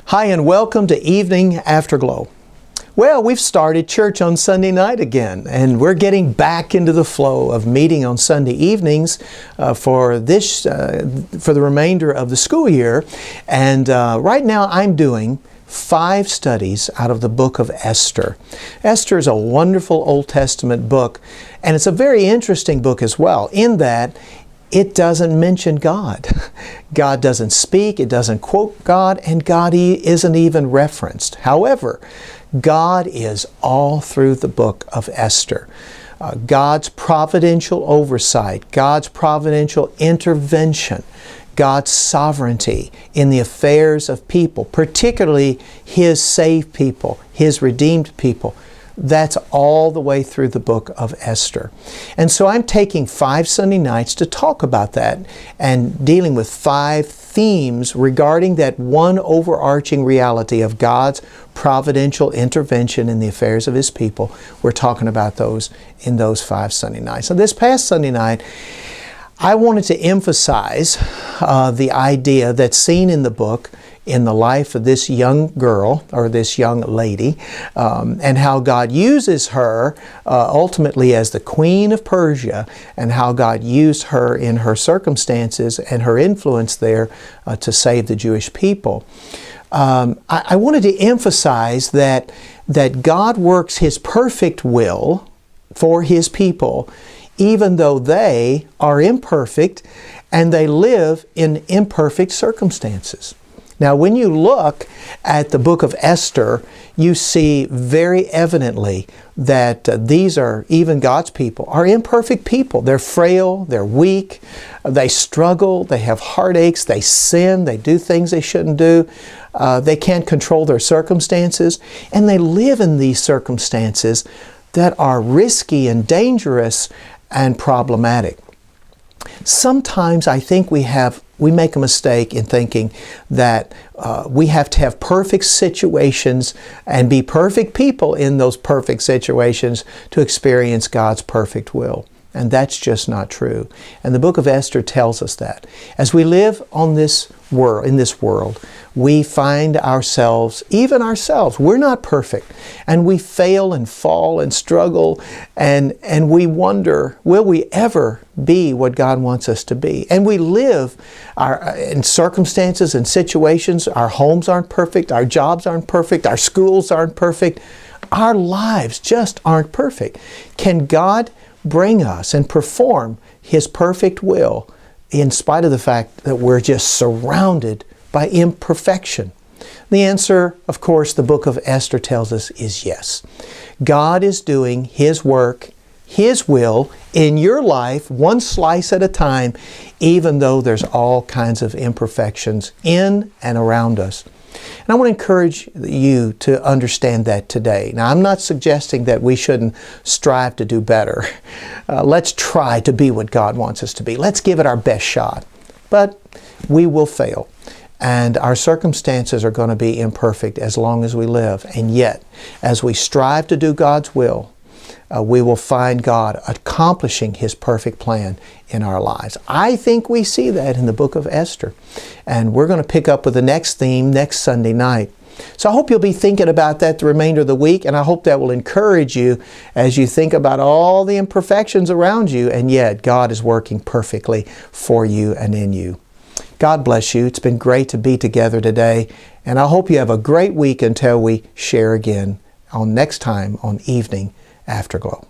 Hi, and welcome to Evening Afterglow. Well, we've started church on Sunday night again, and we're getting back into the flow of meeting on Sunday evenings for the remainder of the school year. And right now I'm doing 5 studies out of the book of Esther. Esther is a wonderful Old Testament book, and it's a very interesting book as well, in that it doesn't mention God. God doesn't speak, it doesn't quote God, and God isn't even referenced. However, God is all through the book of Esther. God's providential oversight, God's providential intervention, God's sovereignty in the affairs of people, particularly His saved people, His redeemed people. That's all the way through the book of Esther. And so I'm taking 5 Sunday nights to talk about that and dealing with 5 themes regarding that one overarching reality of God's providential intervention in the affairs of His people. We're talking about those in those 5 Sunday nights. So this past Sunday night, I wanted to emphasize the idea that's seen in the book in the life of this young girl, or this young lady, and how God uses her ultimately as the Queen of Persia, and how God used her in her circumstances and her influence there to save the Jewish people. I wanted to emphasize that God works His perfect will for His people, even though they are imperfect and they live in imperfect circumstances. Now, when you look at the book of Esther, you see very evidently that these are, even God's people, are imperfect people. They're frail, they're weak, they struggle, they have heartaches, they sin, they do things they shouldn't do, they can't control their circumstances, and they live in these circumstances that are risky and dangerous and problematic. Sometimes I think we make a mistake in thinking that we have to have perfect situations and be perfect people in those perfect situations to experience God's perfect will. And that's just not true. And the book of Esther tells us that. As we live in this world, we find ourselves, even ourselves, we're not perfect. And we fail and fall and struggle, and we wonder, will we ever be what God wants us to be? And we live in circumstances and situations. Our homes aren't perfect, our jobs aren't perfect, our schools aren't perfect. Our lives just aren't perfect. Can God bring us and perform His perfect will in spite of the fact that we're just surrounded by imperfection? The answer, of course, the book of Esther tells us is yes. God is doing His work, His will in your life, one slice at a time, even though there's all kinds of imperfections in and around us. And I want to encourage you to understand that today. Now, I'm not suggesting that we shouldn't strive to do better. Let's try to be what God wants us to be. Let's give it our best shot. But we will fail. And our circumstances are going to be imperfect as long as we live. And yet, as we strive to do God's will, we will find God accomplishing His perfect plan in our lives. I think we see that in the book of Esther. And we're going to pick up with the next theme next Sunday night. So I hope you'll be thinking about that the remainder of the week, and I hope that will encourage you as you think about all the imperfections around you, and yet God is working perfectly for you and in you. God bless you. It's been great to be together today, and I hope you have a great week until we share again next time on Evening Afterglow.